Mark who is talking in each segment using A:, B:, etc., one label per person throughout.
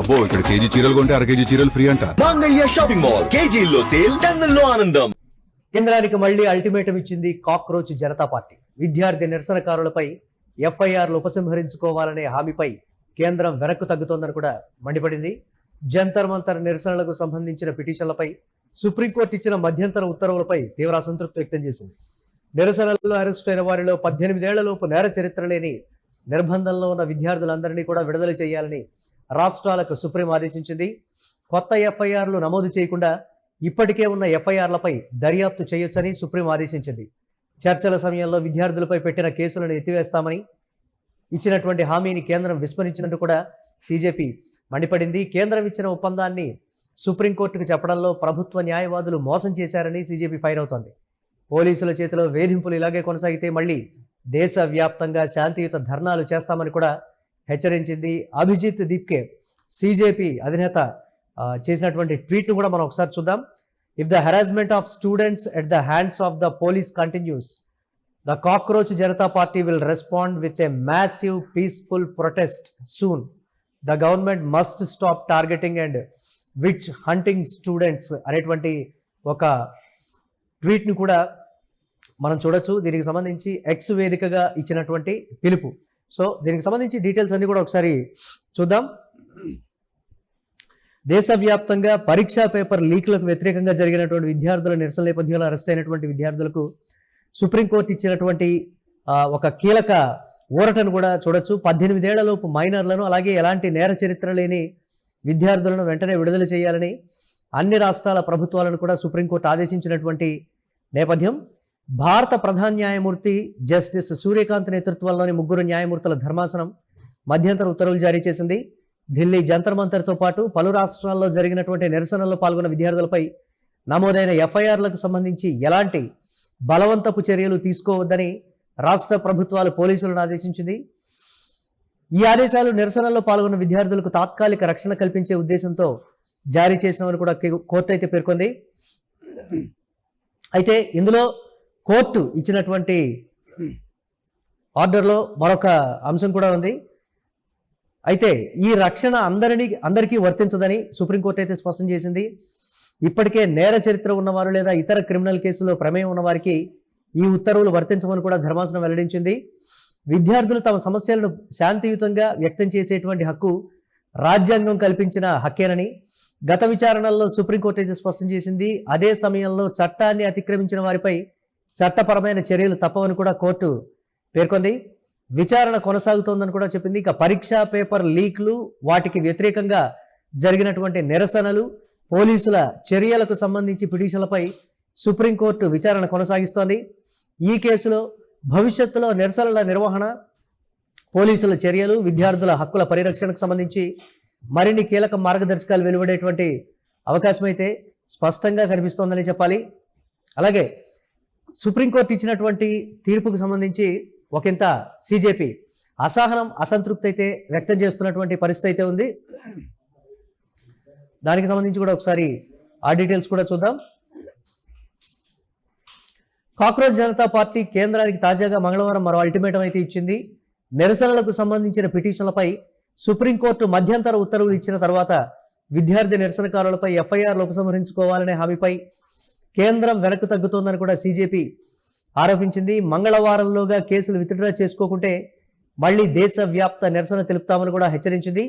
A: అబ్బో ఇక్కడ కేజీ చీరలు కొంటే అర కేజీ చీరలు ఫ్రీ అంట.
B: మంగళ్య షాపింగ్ మాల్, కేజీల్లో సేల్, టన్నుల్లో ఆనందం.
C: కేంద్రానికి మళ్లీ అల్టిమేటం ఇచ్చింది కాక్రోచ్ జనతా పార్టీ. విద్యార్థి నిరసనకారులపై ఎఫ్ఐఆర్లు ఉపసంహరించుకోవాలనే హామీపై కేంద్రం వెనక్కు తగ్గుతోందని కూడా మండిపడింది. జంతర్ మంతర్ నిరసనలకు సంబంధించిన పిటిషన్లపై సుప్రీంకోర్టు ఇచ్చిన మధ్యంతర ఉత్తర్వులపై తీవ్ర అసంతృప్తి వ్యక్తం చేసింది. నిరసనల్లో అరెస్టు అయిన వారిలో 18 ఏళ్లలోపు నేర చరిత్ర లేని నిర్బంధంలో ఉన్న విద్యార్థులందరినీ కూడా విడుదల చేయాలని రాష్ట్రాలకు సుప్రీం ఆదేశించింది. కొత్త ఎఫ్ఐఆర్లు నమోదు చేయకుండా ఇప్పటికే ఉన్న ఎఫ్ఐఆర్లపై దర్యాప్తు చేయొచ్చని సుప్రీం ఆదేశించింది. చర్చల సమయంలో విద్యార్థులపై పెట్టిన కేసులను ఎత్తివేస్తామని ఇచ్చినటువంటి హామీని కేంద్రం విస్మరించినట్టు కూడా సీజేపీ మండిపడింది. కేంద్రం ఇచ్చిన ఒప్పందాన్ని సుప్రీంకోర్టుకు చెప్పడంలో ప్రభుత్వ న్యాయవాదులు మోసం చేశారని సీజేపీ ఫైర్ అవుతోంది. పోలీసుల చేతిలో వేధింపులు ఇలాగే కొనసాగితే మళ్ళీ దేశవ్యాప్తంగా శాంతియుత ధర్నాలు చేస్తామని కూడా హెచ్చరించింది. అభిజిత్ దీప్కే సీజేపీ అధినేత చేసినటువంటి ట్వీట్ను కూడా మనం ఒకసారి చూద్దాం. If the harassment of students at the hands of the police continuous, the cockroach Janata party will respond with a massive peaceful protest soon. The government must stop targeting and which hunting students అనేటువంటి ఒక ట్వీట్ని కూడా మనం చూడొచ్చు. దీనికి సంబంధించి X వేదికగా ఇచ్చినటువంటి పిలుపు. సో దీనికి సంబంధించి డీటెయిల్స్ అన్ని కూడా ఒకసారి చూద్దాం. దేశవ్యాప్తంగా పరీక్షా పేపర్ లీక్లకు వ్యతిరేకంగా జరిగినటువంటి విద్యార్థుల నిరసన నేపథ్యంలో అరెస్ట్ అయినటువంటి విద్యార్థులకు సుప్రీంకోర్టు ఇచ్చినటువంటి ఒక కీలక ఊరటను కూడా చూడొచ్చు. 18 ఏళ్లలోపు మైనర్లను, అలాగే ఎలాంటి నేర చరిత్ర లేని విద్యార్థులను వెంటనే విడుదల చేయాలని అన్ని రాష్ట్రాల ప్రభుత్వాలను కూడా సుప్రీంకోర్టు ఆదేశించినటువంటి నేపథ్యం. భారత ప్రధాన న్యాయమూర్తి జస్టిస్ సూర్యకాంత్ నేతృత్వంలోని 3 న్యాయమూర్తుల ధర్మాసనం మధ్యంతర ఉత్తర్వులు జారీ చేసింది. ఢిల్లీ జంతర్ మంతర్తో పాటు పలు రాష్ట్రాల్లో జరిగినటువంటి నిరసనల్లో పాల్గొన్న విద్యార్థులపై నమోదైన ఎఫ్ఐఆర్లకు సంబంధించి ఎలాంటి బలవంతపు చర్యలు తీసుకోవద్దని రాష్ట్ర ప్రభుత్వాలు పోలీసులను ఆదేశించింది. ఈ ఆదేశాలు నిరసనల్లో పాల్గొన్న విద్యార్థులకు తాత్కాలిక రక్షణ కల్పించే ఉద్దేశంతో జారీ చేసినవని కూడా కోర్టు అయితే పేర్కొంది. అయితే ఇందులో కోర్టు ఇచ్చినటువంటి ఆర్డర్లో మరొక అంశం కూడా ఉంది. అయితే ఈ రక్షణ అందరికీ వర్తించదని సుప్రీంకోర్టు అయితే స్పష్టం చేసింది. ఇప్పటికే నేర చరిత్ర ఉన్నవారు లేదా ఇతర క్రిమినల్ కేసులో ప్రమేయం ఉన్నవారికి ఈ ఉత్తర్వులు వర్తించమని కూడా ధర్మాసనం వెల్లడించింది. విద్యార్థులు తమ సమస్యలను శాంతియుతంగా వ్యక్తం చేసేటువంటి హక్కు రాజ్యాంగం కల్పించిన హక్కేనని గత విచారణల్లో సుప్రీంకోర్టు అయితే స్పష్టం చేసింది. అదే సమయంలో చట్టాన్ని అతిక్రమించిన వారిపై చట్టపరమైన చర్యలు తప్పవని కూడా కోర్టు పేర్కొంది. విచారణ కొనసాగుతోందని కూడా చెప్పింది. ఇక పరీక్షా పేపర్ లీక్లు, వాటికి వ్యతిరేకంగా జరిగినటువంటి నిరసనలు, పోలీసుల చర్యలకు సంబంధించి పిటిషన్లపై సుప్రీంకోర్టు విచారణ కొనసాగిస్తోంది. ఈ కేసులో భవిష్యత్తులో నిరసనల నిర్వహణ, పోలీసుల చర్యలు, విద్యార్థుల హక్కుల పరిరక్షణకు సంబంధించి మరిన్ని కీలక మార్గదర్శకాలు వెలువడేటువంటి అవకాశం అయితే స్పష్టంగా కనిపిస్తోందని చెప్పాలి. అలాగే సుప్రీంకోర్టు ఇచ్చినటువంటి తీర్పుకు సంబంధించి ఒకంత సీజేపీ అసహనం, అసంతృప్తి అయితే వ్యక్తం చేస్తున్నటువంటి పరిస్థితి అయితే ఉంది. దానికి సంబంధించి కూడా ఒకసారి ఆ డీటెయిల్స్ కూడా చూద్దాం. కాక్రోచ్ జనతా పార్టీ కేంద్రానికి తాజాగా మంగళవారం మరో అల్టిమేటం అయితే ఇచ్చింది. నిరసనలకు సంబంధించిన పిటిషన్లపై సుప్రీంకోర్టు మధ్యంతర ఉత్తర్వులు ఇచ్చిన తర్వాత విద్యార్థి నిరసనకారులపై ఎఫ్ఐఆర్లు ఉపసంహరించుకోవాలనే హామీపై కేంద్రం వెనక్కు తగ్గుతోందని కూడా సీజేపీ ఆరోపించింది. మంగళవారంలోగా కేసులు విత్డ్రా చేసుకోకుంటే మళ్లీ దేశవ్యాప్త నిరసన తెలుపుతామని కూడా హెచ్చరించింది.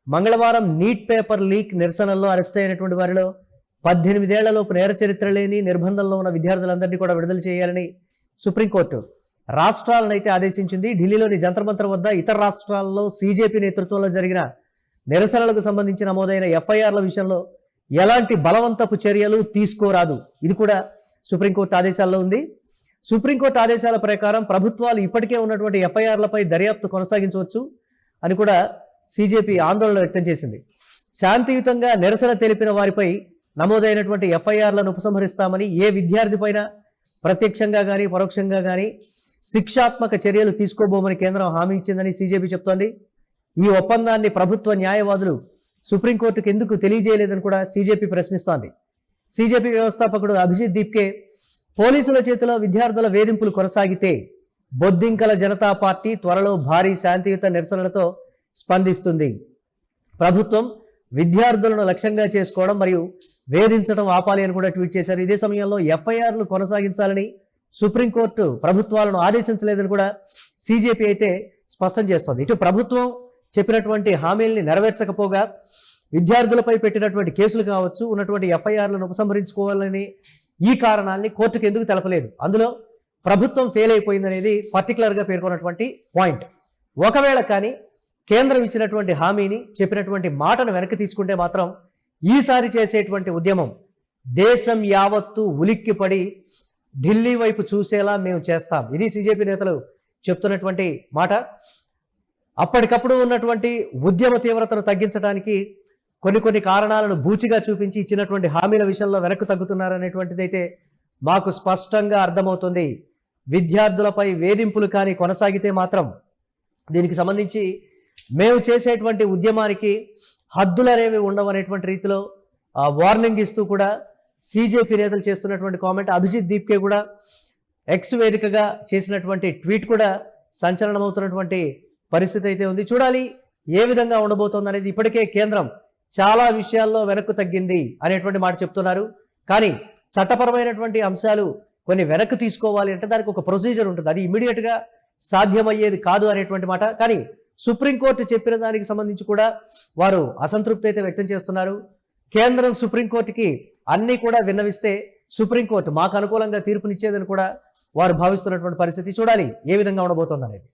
C: మంగళవారం నీట్ పేపర్ లీక్ నిరసనల్లో అరెస్ట్ అయినటువంటి వారిలో 18 ఏళ్లలోపు నేర చరిత్ర లేని నిర్బంధంలో ఉన్న విద్యార్థులందరినీ కూడా విడుదల చేయాలని సుప్రీంకోర్టు రాష్ట్రాలను అయితే ఆదేశించింది. ఢిల్లీలోని జంతర్ మంతర్ వద్ద ఇతర రాష్ట్రాల్లో సీజేపీ నేతృత్వంలో జరిగిన నిరసనలకు సంబంధించి నమోదైన ఎఫ్ఐఆర్ల విషయంలో ఎలాంటి బలవంతపు చర్యలు తీసుకోరాదు. ఇది కూడా సుప్రీంకోర్టు ఆదేశాల్లో ఉంది. సుప్రీంకోర్టు ఆదేశాల ప్రకారం ప్రభుత్వాలు ఇప్పటికే ఉన్నటువంటి ఎఫ్ఐఆర్లపై దర్యాప్తు కొనసాగించవచ్చు అని కూడా సీజేపీ ఆందోళన వ్యక్తం చేసింది. శాంతియుతంగా నిరసన తెలిపిన వారిపై నమోదైనటువంటి ఎఫ్ఐఆర్లను ఉపసంహరిస్తామని, ఏ విద్యార్థి పైన ప్రత్యక్షంగా కానీ పరోక్షంగా కానీ శిక్షాత్మక చర్యలు తీసుకోబోమని కేంద్రం హామీ ఇచ్చిందని సీజేపీ చెప్తోంది. ఈ ఒప్పందాన్ని ప్రభుత్వ న్యాయవాదులు సుప్రీంకోర్టుకు ఎందుకు తెలియజేయలేదని కూడా సీజేపీ ప్రశ్నిస్తోంది. సీజేపీ వ్యవస్థాపకుడు అభిజిత్ దీప్కే పోలీసుల చేతిలో విద్యార్థుల వేధింపులు కొనసాగితే బొద్దింకల జనతా పార్టీ త్వరలో భారీ శాంతియుత నిరసనలతో స్పందిస్తుంది. ప్రభుత్వం విద్యార్థులను లక్ష్యంగా చేసుకోవడం మరియు వేధించడం ఆపాలి అని కూడా ట్వీట్ చేశారు. ఇదే సమయంలో ఎఫ్ఐఆర్లు కొనసాగించాలని సుప్రీంకోర్టు ప్రభుత్వాలను ఆదేశించలేదని కూడా సిజేపీ అయితే స్పష్టం చేస్తోంది. ఇటు ప్రభుత్వం చెప్పినటువంటి హామీల్ని నెరవేర్చకపోగా విద్యార్థులపై పెట్టినటువంటి కేసులు కావచ్చు, ఉన్నటువంటి ఎఫ్ఐఆర్లను ఉపసంహరించుకోవాలని ఈ కారణాన్ని కోర్టుకు ఎందుకు తెలపలేదు, అందులో ప్రభుత్వం ఫెయిల్ అయిపోయిందనేది పర్టికులర్గా పేర్కొన్నటువంటి పాయింట్. ఒకవేళ కానీ కేంద్రం ఇచ్చినటువంటి హామీని, చెప్పినటువంటి మాటను వెనక్కి తీసుకుంటే మాత్రం ఈసారి చేసేటువంటి ఉద్యమం దేశం యావత్తు ఉలిక్కిపడి ఢిల్లీ వైపు చూసేలా మేము చేస్తాం. ఇది సిజేపీ నేతలు చెప్తున్నటువంటి మాట. అప్పటికప్పుడు ఉన్నటువంటి ఉద్యమ తీవ్రతను తగ్గించడానికి కొన్ని కారణాలను బూచిగా చూపించి ఇచ్చినటువంటి హామీల విషయంలో వెనక్కు తగ్గుతున్నారనేటువంటిది అయితే మాకు స్పష్టంగా అర్థమవుతుంది. విద్యార్థులపై వేధింపులు కానీ కొనసాగితే మాత్రం దీనికి సంబంధించి మేము చేసేటువంటి ఉద్యమానికి హద్దులు అనేవి ఉండవనేటువంటి రీతిలో వార్నింగ్ ఇస్తూ కూడా సిజేపీ నేతలు చేస్తున్నటువంటి కామెంట్, అభిజిత్ దీప్కే కూడా ఎక్స్ వేదికగా చేసినటువంటి ట్వీట్ కూడా సంచలనమవుతున్నటువంటి పరిస్థితి అయితే ఉంది. చూడాలి ఏ విధంగా ఉండబోతోంది అనేది. ఇప్పటికే కేంద్రం చాలా విషయాల్లో వెనక్కు తగ్గింది అనేటువంటి మాట చెప్తున్నారు. కానీ చట్టపరమైనటువంటి అంశాలు కొన్ని వెనక్కు తీసుకోవాలి అంటే దానికి ఒక ప్రొసీజర్ ఉంటుంది, అది ఇమీడియట్గా సాధ్యమయ్యేది కాదు అనేటువంటి మాట. కానీ సుప్రీంకోర్టు చెప్పిన దానికి సంబంధించి కూడా వారు అసంతృప్తి అయితే వ్యక్తం చేస్తున్నారు. కేంద్రం సుప్రీంకోర్టుకి అన్నీ కూడా విన్నవిస్తే సుప్రీంకోర్టు మాకు అనుకూలంగా తీర్పునిచ్చేదని కూడా వారు భావిస్తున్నటువంటి పరిస్థితి. చూడాలి ఏ విధంగా ఉండబోతోంది అనేది.